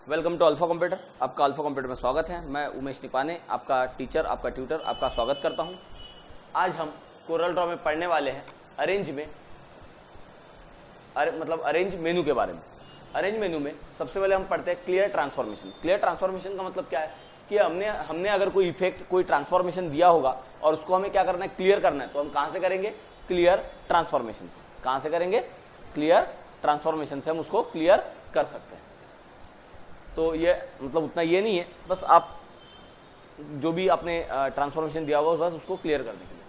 Welcome to Alpha computer. आपका Alpha computer में स्वागत है। मैं उमेश निपाने, आपका टीचर, आपका ट्यूटर, आपका स्वागत करता हूं। आज हम कोरल ड्रॉ में पढ़ने वाले हैं अरेंज में अरेंज मेनू के बारे में। अरेंज मेनू में सबसे पहले हम पढ़ते हैं क्लियर ट्रांसफॉर्मेशन। क्लियर ट्रांसफॉर्मेशन का मतलब क्या है कि हमने अगर कोई इफेक्ट, कोई ट्रांसफॉर्मेशन दिया होगा और उसको हमें क्या करना है, क्लियर करना है, तो हम कहां से करेंगे? क्लियर ट्रांसफॉर्मेशन से। कहां से करेंगे? क्लियर ट्रांसफॉर्मेशन से हम उसको क्लियर कर सकते हैं। तो ये मतलब उतना ये नहीं है, बस आप जो भी आपने ट्रांसफॉर्मेशन दिया होगा बस उसको क्लियर करने के लिए।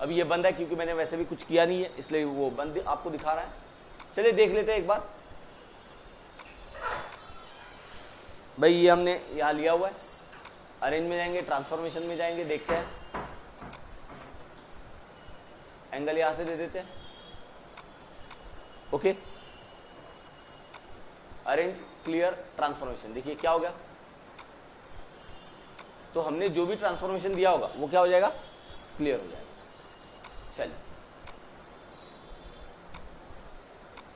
अभी ये बंद है क्योंकि मैंने वैसे भी कुछ किया नहीं है, इसलिए वो बंद आपको दिखा रहा है। चलिए देख लेते हैं एक बार। भाई ये हमने यहाँ लिया हुआ है, अरेंज में जाएंगे, ट्रांसफॉर्मेशन में जाएंगे, देखते हैं। एंगल यहां से दे देते हैं। Okay, arrange clear transformation. देखिए क्या हो गया, तो हमने जो भी ट्रांसफॉर्मेशन दिया होगा वो क्या हो जाएगा? क्लियर हो जाएगा। चलिए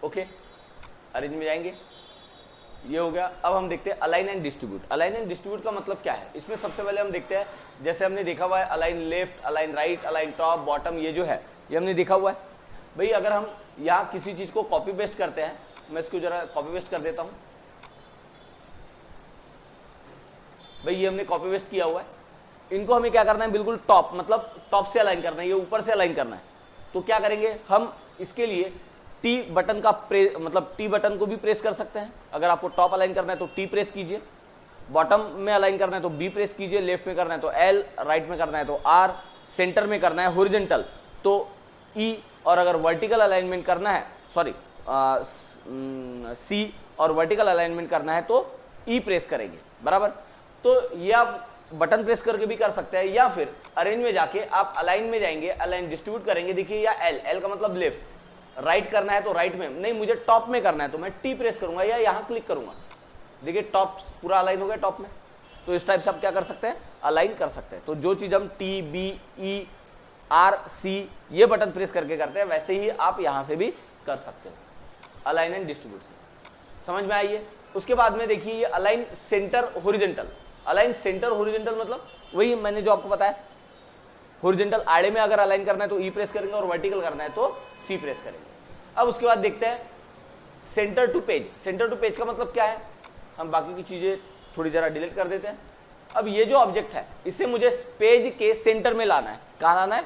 ओके, अरेंज में जाएंगे, ये हो गया। अब हम देखते हैं align and distribute. Align and distribute का मतलब क्या है? इसमें सबसे पहले हम देखते हैं, जैसे हमने देखा हुआ है align left, align right, align top, bottom, ये जो है ये हमने देखा हुआ है। भाई अगर हम यहाँ किसी चीज को कॉपी पेस्ट करते हैं, मैं इसको जरा कॉपी पेस्ट कर देता हूं। भाई ये हमने कॉपी पेस्ट किया हुआ है, इनको हमें क्या करना है? बिल्कुल टॉप, मतलब टॉप से अलाइन करना है, ये ऊपर से अलाइन करना है। तो क्या करेंगे हम? इसके लिए टी बटन का टी बटन को भी प्रेस कर सकते हैं। अगर आपको टॉप अलाइन करना है तो टी प्रेस कीजिए, बॉटम में अलाइन करना है तो बी प्रेस कीजिए, लेफ्ट में करना है तो एल, राइट में करना है तो आर, सेंटर में करना है हॉरिजॉन्टल तो ई, और अगर वर्टिकल अलाइनमेंट करना है, सॉरी सी, और वर्टिकल अलाइनमेंट करना है तो ई प्रेस करेंगे, बराबर। तो ये आप बटन प्रेस करके भी कर सकते हैं, या फिर अरेंज में जाके आप अलाइन में जाएंगे, अलाइन डिस्ट्रीब्यूट करेंगे। देखिए या एल, एल का मतलब लेफ्ट, राइट करना है तो राइट में, नहीं मुझे टॉप में करना है तो मैं टी प्रेस करूंगा या यहां क्लिक करूंगा। देखिए टॉप पूरा अलाइन हो गया टॉप में। तो इस टाइप से आप क्या कर सकते हैं? अलाइन कर सकते हैं। तो जो चीज हम टी, बी, ई, आर, सी ये बटन प्रेस करके करते हैं, वैसे ही आप यहां से भी कर सकते हैं, अलाइन एंड डिस्ट्रीब्यूट से। समझ में आइए। उसके बाद में देखिए ये align centre horizontal. Align centre horizontal मतलब वही मैंने जो आपको बताया, हॉरिजॉन्टल आड़े में अगर अलाइन करना है तो ई प्रेस करेंगे और वर्टिकल करना है तो सी प्रेस करेंगे। अब उसके बाद देखते हैं centre to page. Centre to page का मतलब क्या है? हम बाकी की चीजें थोड़ी जरा डिलीट कर देते हैं। अब ये जो ऑब्जेक्ट है इसे मुझे पेज के सेंटर में लाना है। कहां लाना है?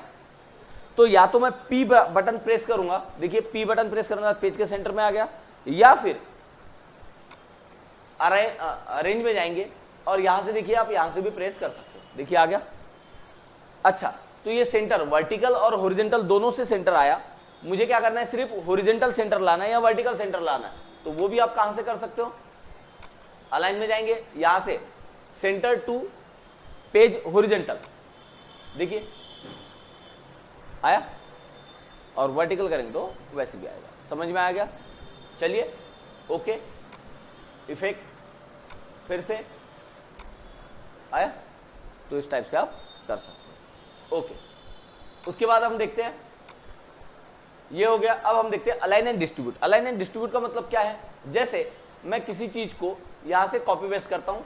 तो या तो मैं पी बटन प्रेस करूंगा, देखिए पी बटन प्रेस करूंगा पेज के सेंटर में आ गया, या फिर अरेंज में जाएंगे और यहां से देखिए आप यहां से भी प्रेस कर सकते हो, देखिए आ गया। अच्छा, तो ये सेंटर वर्टिकल और हॉरिजॉन्टल दोनों से सेंटर आया। मुझे क्या करना है? सिर्फ हॉरिजॉन्टल सेंटर लाना है या वर्टिकल सेंटर लाना है, तो वो भी आप कहां से कर सकते हो? अलाइन में जाएंगे, यहां से सेंटर टू पेज हॉरिजॉन्टल, देखिए आया, और वर्टिकल करेंगे तो वैसे भी आएगा। समझ में आ गया? चलिए ओके, इफेक्ट फिर से आया, तो इस टाइप से आप कर सकते हो। ओके, उसके बाद हम देखते हैं, ये हो गया। अब हम देखते हैं align and distribute. Align and distribute का मतलब क्या है? जैसे मैं किसी चीज को यहां से कॉपी पेस्ट करता हूं,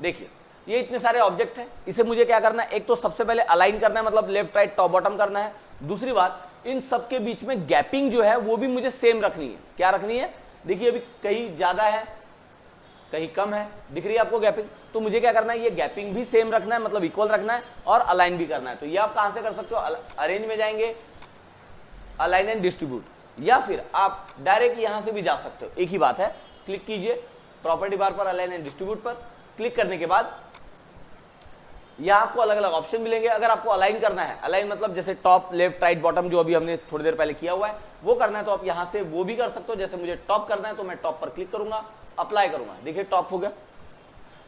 देखिए ये इतने सारे ऑब्जेक्ट हैं, इसे मुझे क्या करना है? एक तो सबसे पहले अलाइन करना है, मतलब लेफ्ट राइट टॉप बॉटम करना है। दूसरी बात, इन सबके बीच में गैपिंग जो है वो भी मुझे सेम रखनी है। क्या रखनी है? देखिए अभी कहीं ज्यादा है कहीं कम है, दिख रही है आपको गैपिंग, तो मुझे क्या करना है? ये गैपिंग भी सेम रखना है, मतलब इक्वल रखना है, और अलाइन भी करना है। तो ये आप कहां से कर सकते हो? अरेंज में जाएंगे, अलाइन एंड डिस्ट्रीब्यूट, या फिर आप डायरेक्ट यहां से भी जा सकते हो। एक ही बात है, क्लिक कीजिए प्रॉपर्टी बार पर, अलाइन एंड डिस्ट्रीब्यूट पर क्लिक करने के बाद यहां आपको अलग अलग ऑप्शन मिलेंगे। अगर आपको अलाइन करना है, अलाइन मतलब जैसे टॉप, लेफ्ट, राइट, बॉटम, जो अभी हमने थोड़ी देर पहले किया हुआ है वो करना है, तो आप यहां से वो भी कर सकते हो। जैसे मुझे टॉप करना है तो मैं टॉप पर क्लिक करूंगा, अप्लाई करूंगा, देखिए टॉप हो गया।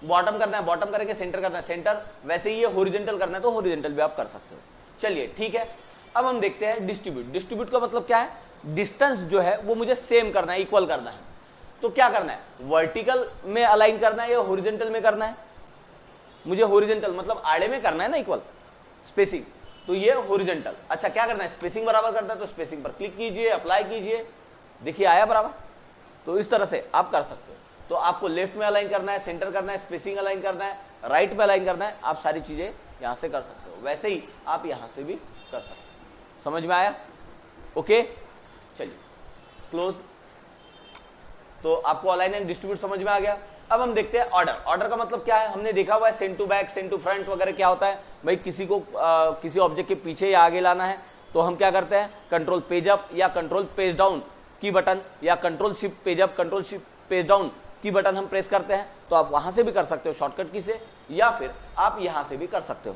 बॉटम करना है बॉटम करेंगे, सेंटर करना है सेंटर, वैसे ही ये हॉरिजॉन्टल करना है तो हॉरिजॉन्टल भी आप कर सकते हो। चलिए ठीक है, अब हम देखते हैं डिस्ट्रीब्यूट। डिस्ट्रीब्यूट का मतलब क्या है? डिस्टेंस जो है वो मुझे सेम करना है, इक्वल करना है। तो क्या करना है? वर्टिकल में अलाइन करना है या हॉरिजॉन्टल में करना है? मुझे हॉरिजॉन्टल मतलब आड़े में करना है ना, इक्वल स्पेसिंग, तो ये हॉरिजॉन्टल। अच्छा क्या करना है, स्पेसिंग बराबर करना है तो स्पेसिंग पर क्लिक कीजिए, अप्लाई कीजिए, देखिए आया बराबर। तो इस तरह से आप कर सकते हो। तो आपको लेफ्ट में अलाइन करना है, सेंटर करना है, स्पेसिंग अलाइन करना है, राइट में अलाइन करना है, आप सारी चीजें यहां से कर सकते हो। वैसे ही आप यहां से भी कर सकते हो। समझ में आया? ओके चलिए क्लोज। तो आपको अलाइन एंड डिस्ट्रीब्यूट समझ में आ गया। अब हम देखते हैं ऑर्डर। ऑर्डर का मतलब क्या है, हमने देखा हुआ है send to back, send to front वगैरह। क्या होता है भाई, किसी को किसी ऑब्जेक्ट के पीछे या आगे लाना है तो हम क्या करते हैं, कंट्रोल पेज अप या कंट्रोल पेज डाउन की बटन, या control shift page up control shift page down की बटन हम प्रेस करते हैं। तो आप वहां से भी कर सकते हो शॉर्टकट की से, या फिर आप यहां से भी कर सकते हो।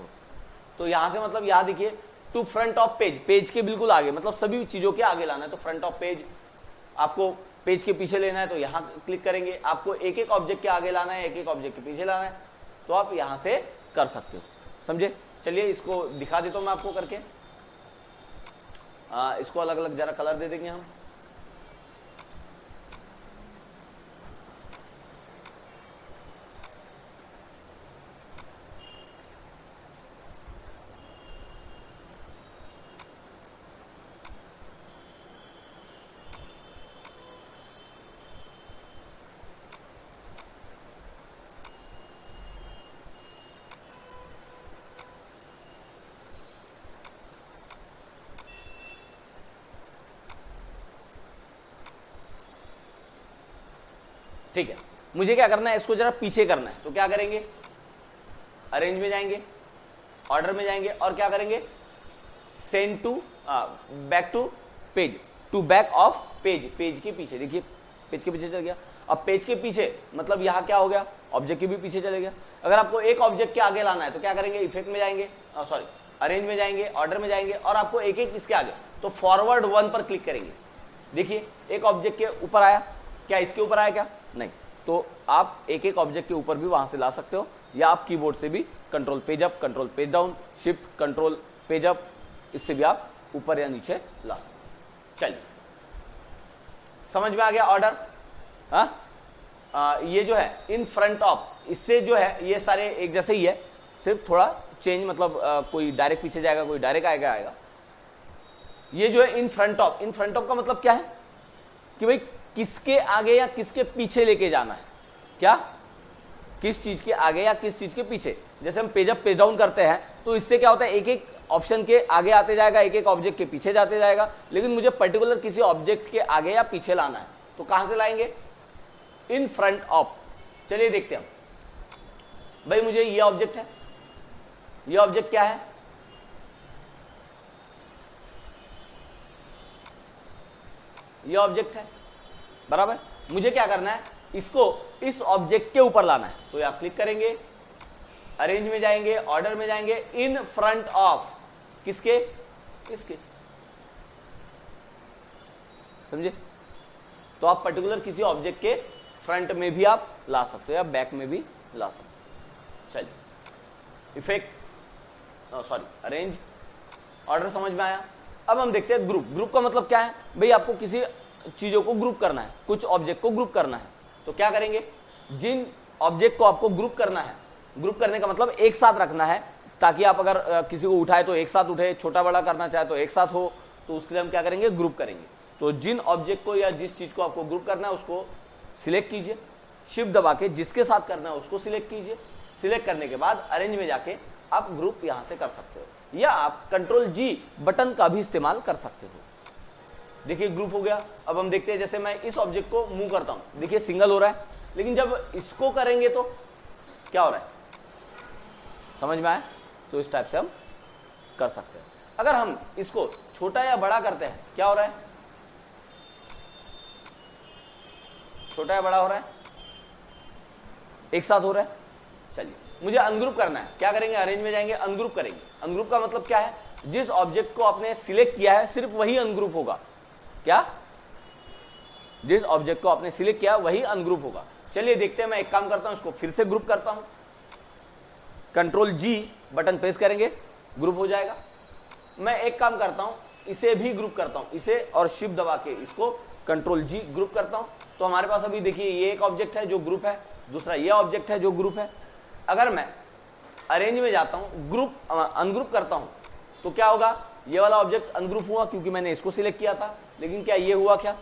तो यहां से मतलब यहां देखिए to front of page, page के बिल्कुल आगे, मतलब सभी चीजों के आगे लाना है तो फ्रंट ऑफ पेज। आपको पेज के पीछे लेना है तो यहां क्लिक करेंगे। आपको एक एक ऑब्जेक्ट के आगे लाना है, एक एक ऑब्जेक्ट के पीछे लाना है, तो आप यहां से कर सकते हो। समझे? चलिए इसको दिखा देता हूं मैं आपको करके। इसको अलग अलग जरा कलर दे देंगे हम। ठीक है, मुझे क्या करना है, इसको जरा पीछे करना है। तो क्या करेंगे, अरेंज में जाएंगे, ऑर्डर में जाएंगे और क्या करेंगे, send to back to page, to back of page, page के पीछे। देखिए पेज के पीछे चल गया। अब पेज के पीछे मतलब यहां क्या हो गया, ऑब्जेक्ट के भी पीछे चले गया। अगर आपको एक ऑब्जेक्ट के आगे लाना है तो क्या करेंगे, इफेक्ट में जाएंगे, सॉरी अरेंज में जाएंगे, ऑर्डर में जाएंगे और आपको एक एक इसके आगे, तो फॉरवर्ड 1 पर क्लिक करेंगे। देखिए एक ऑब्जेक्ट के ऊपर आया, क्या इसके ऊपर आया क्या, नहीं। तो आप एक एक ऑब्जेक्ट के ऊपर भी वहां से ला सकते हो, या आप कीबोर्ड से भी control page up, control page down, shift control page up, इससे भी आप ऊपर या नीचे ला सकते हो। चलिए समझ में आ गया ऑर्डर। ये जो है इन फ्रंट ऑफ, इससे जो है ये सारे एक जैसे ही है, सिर्फ थोड़ा चेंज, मतलब कोई डायरेक्ट पीछे जाएगा, कोई डायरेक्ट आएगा। ये जो है in front of, in front of का मतलब क्या है कि भाई किसके आगे या किसके पीछे लेके जाना है, क्या किस चीज के आगे या किस चीज के पीछे। जैसे हम पेज अप पेज डाउन करते हैं तो इससे क्या होता है, एक एक ऑप्शन के आगे आते जाएगा, एक एक ऑब्जेक्ट के पीछे जाते जाएगा। लेकिन मुझे पर्टिकुलर किसी ऑब्जेक्ट के आगे या पीछे लाना है तो कहां से लाएंगे, इन फ्रंट ऑफ। चलिए देखते हैं भाई, मुझे ये ऑब्जेक्ट है, ये ऑब्जेक्ट क्या है, ये ऑब्जेक्ट है बराबर। मुझे क्या करना है, इसको इस ऑब्जेक्ट के ऊपर लाना है। तो आप क्लिक करेंगे, अरेंज में जाएंगे, ऑर्डर में जाएंगे, इन फ्रंट ऑफ, किसके, इसके। समझे? तो आप पर्टिकुलर किसी ऑब्जेक्ट के फ्रंट में भी आप ला सकते हो या बैक में भी ला सकते हो। चलिए इफेक्ट, सॉरी अरेंज, ऑर्डर समझ में आया। अब हम देखते हैं ग्रुप। ग्रुप का मतलब क्या है भाई, आपको किसी चीजों को ग्रुप करना है, कुछ ऑब्जेक्ट को ग्रुप करना है। तो क्या करेंगे, जिन ऑब्जेक्ट को आपको ग्रुप करना है, ग्रुप करने का मतलब एक साथ रखना है, ताकि आप अगर किसी को उठाए तो एक साथ उठे, छोटा बड़ा करना चाहे तो एक साथ हो, तो उसके लिए हम क्या करेंगे, ग्रुप करेंगे। तो जिन ऑब्जेक्ट को या जिस चीज को आपको ग्रुप करना है उसको सिलेक्ट कीजिए, शिफ्ट दबा के जिसके साथ करना है उसको सिलेक्ट कीजिए। सिलेक्ट करने के बाद अरेंज में जाके आप ग्रुप यहां से कर सकते हो, या आप कंट्रोल जी बटन का भी इस्तेमाल कर सकते हो। देखिए ग्रुप हो गया। अब हम देखते हैं, जैसे मैं इस ऑब्जेक्ट को मूव करता हूं, देखिए सिंगल हो रहा है, लेकिन जब इसको करेंगे तो क्या हो रहा है, समझ में आया? तो इस टाइप से हम कर सकते हैं। अगर हम इसको छोटा या बड़ा करते हैं, क्या हो रहा है, छोटा या बड़ा हो रहा है, एक साथ हो रहा है। चलिए मुझे अनग्रुप करना है, क्या करेंगे, अरेंज में जाएंगे, अनग्रुप करेंगे। अनग्रुप का मतलब क्या है, जिस ऑब्जेक्ट को आपने सिलेक्ट किया है सिर्फ वही अनग्रुप होगा। क्या, जिस ऑब्जेक्ट को आपने सिलेक्ट किया वही अनग्रुप होगा। चलिए देखते हैं, मैं एक काम करता हूं, इसको फिर से ग्रुप करता हूं, कंट्रोल जी बटन प्रेस करेंगे, ग्रुप हो जाएगा। मैं एक काम करता हूं, इसे भी ग्रुप करता हूं, इसे और शिफ्ट दबा के इसको कंट्रोल जी ग्रुप करता हूं। तो हमारे पास अभी देखिए ये एक ऑब्जेक्ट है जो ग्रुप है, दूसरा ये ऑब्जेक्ट है जो ग्रुप है। अगर मैं अरेंज में जाता हूं, ग्रुप अनग्रुप करता हूं, तो क्या होगा, ये वाला ऑब्जेक्ट अनग्रुप हुआ क्योंकि मैंने इसको सिलेक्ट किया था, लेकिन क्या ये हुआ क्या,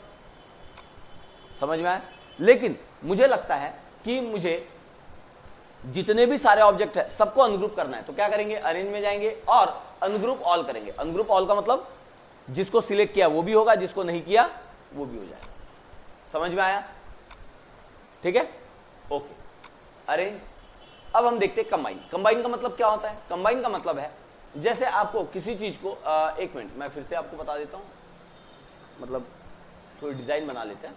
समझ में आया। लेकिन मुझे लगता है कि मुझे जितने भी सारे ऑब्जेक्ट है सबको अनग्रुप करना है, तो क्या करेंगे, अरेंज में जाएंगे और अनग्रुप ऑल करेंगे। अनग्रुप ऑल का मतलब जिसको सिलेक्ट किया वो भी होगा, जिसको नहीं किया वो भी हो जाएगा। समझ में आया, ठीक है, ओके। अरेंज, अब हम देखते हैं कंबाइन। कंबाइन का मतलब क्या होता है, कंबाइन का मतलब है जैसे आपको किसी चीज को एक मिनट मैं फिर से आपको बता देता हूं, मतलब थोड़ी डिजाइन बना लेते हैं।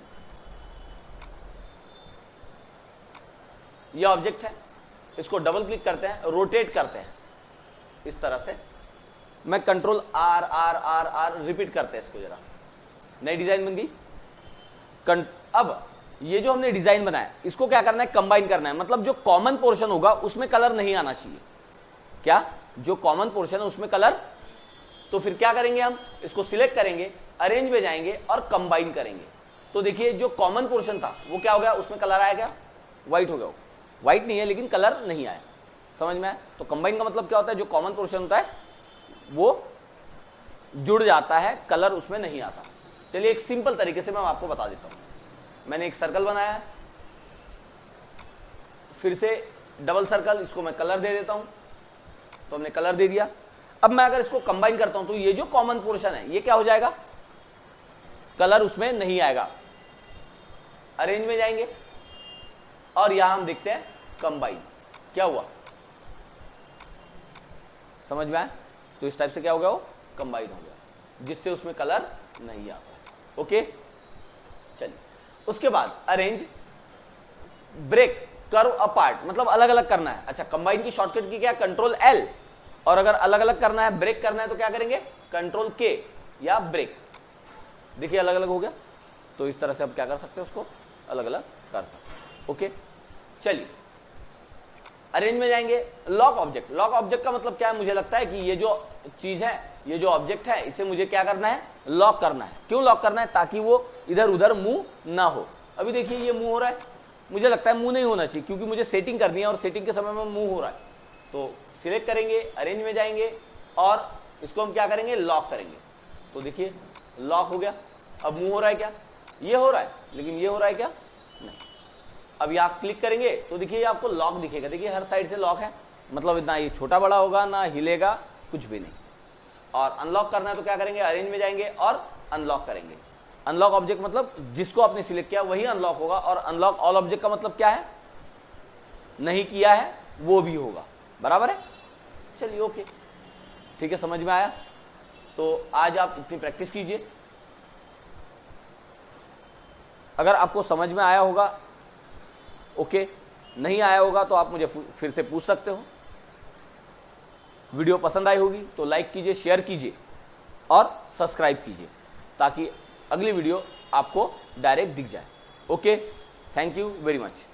ये ऑब्जेक्ट है, इसको डबल क्लिक करते हैं, रोटेट करते हैं इस तरह से, मैं control R R R R repeat करते हैं इसको, जरा नई डिजाइन बन गई। अब ये जो हमने डिजाइन बनाया इसको क्या करना है, कंबाइन करना है। मतलब जो कॉमन पोर्शन होगा उसमें कलर नहीं आना चाहिए, क्या, जो कॉमन पोर्शन है उसमें कलर। तो फिर क्या करेंगे, हम इसको सिलेक्ट करेंगे, अरेंज में जाएंगे और कंबाइन करेंगे। तो देखिए जो कॉमन पोर्शन था वो क्या हो गया, उसमें कलर आया क्या, व्हाइट हो गया। व्हाइट नहीं है लेकिन कलर नहीं आया, समझ में आया। तो कंबाइन का मतलब क्या होता है, जो कॉमन पोर्शन होता है वो जुड़ जाता है, कलर उसमें नहीं आता। चलिए एक सिंपल तरीके से मैं आपको बता देता हूं। मैंने एक सर्कल बनाया है, फिर से डबल सर्कल, इसको मैं कलर दे देता हूं, तो हमने कलर दे दिया। अब मैं अगर इसको कंबाइन करता हूं तो ये जो कॉमन पोर्शन है ये क्या हो जाएगा, कलर उसमें नहीं आएगा। अरेंज में जाएंगे और यहां हम देखते हैं कंबाइन, क्या हुआ, समझ में आया। तो इस टाइप से क्या हो गया, वो कंबाइन हो गया, जिससे उसमें कलर नहीं आता। ओके, चलिए उसके बाद अरेंज, ब्रेक, कर्व अपार्ट, मतलब अलग अलग करना है। अच्छा, कंबाइन की शॉर्टकट की क्या, कंट्रोल एल, और अगर अलग अलग करना है, ब्रेक करना है तो क्या करेंगे, कंट्रोल के या ब्रेक। देखिए अलग अलग हो गया, तो इस तरह से आप क्या कर सकते हैं, उसको अलग अलग कर सकते हैं। ओके, चलिए अरेंज में जाएंगे, लॉक ऑब्जेक्ट। लॉक ऑब्जेक्ट का मतलब क्या है, मुझे लगता है कि ये जो चीज है, ये जो ऑब्जेक्ट है, इसे मुझे क्या करना है, लॉक करना है। क्यों लॉक करना है, ताकि वो इधर उधर मूव ना हो। अभी देखिए ये मूव हो रहा है, मुझे लगता है मूव नहीं होना चाहिए क्योंकि मुझे सेटिंग करनी है और सेटिंग के समय में मूव हो रहा है। तो सिलेक्ट करेंगे, अरेंज में जाएंगे और इसको हम क्या करेंगे, लॉक करेंगे। तो देखिए लॉक हो गया। अब मूव हो रहा है क्या, ये हो रहा है, लेकिन ये हो रहा है क्या, नहीं। अब यहाँ क्लिक करेंगे तो देखिए आपको लॉक दिखेगा, देखिए हर साइड से लॉक है, मतलब ना ये छोटा बड़ा होगा ना हिलेगा, कुछ भी नहीं। और अनलॉक करना है तो क्या करेंगे, अरेंज में जाएंगे और अनलॉक करेंगे। अनलॉक ऑब्जेक्ट मतलब जिसको आपने सिलेक्ट किया वही अनलॉक होगा, और अनलॉक ऑल ऑब्जेक्ट का मतलब क्या है, नहीं किया है वो भी होगा, बराबर है। चलिए ओके, ठीक है, समझ में आया। तो आज आप इतनी प्रैक्टिस कीजिए, अगर आपको समझ में आया होगा ओके, नहीं आया होगा तो आप मुझे फिर से पूछ सकते हो। वीडियो पसंद आई होगी तो लाइक कीजिए, शेयर कीजिए और सब्सक्राइब कीजिए, ताकि अगली वीडियो आपको डायरेक्ट दिख जाए। Okay, thank you very much.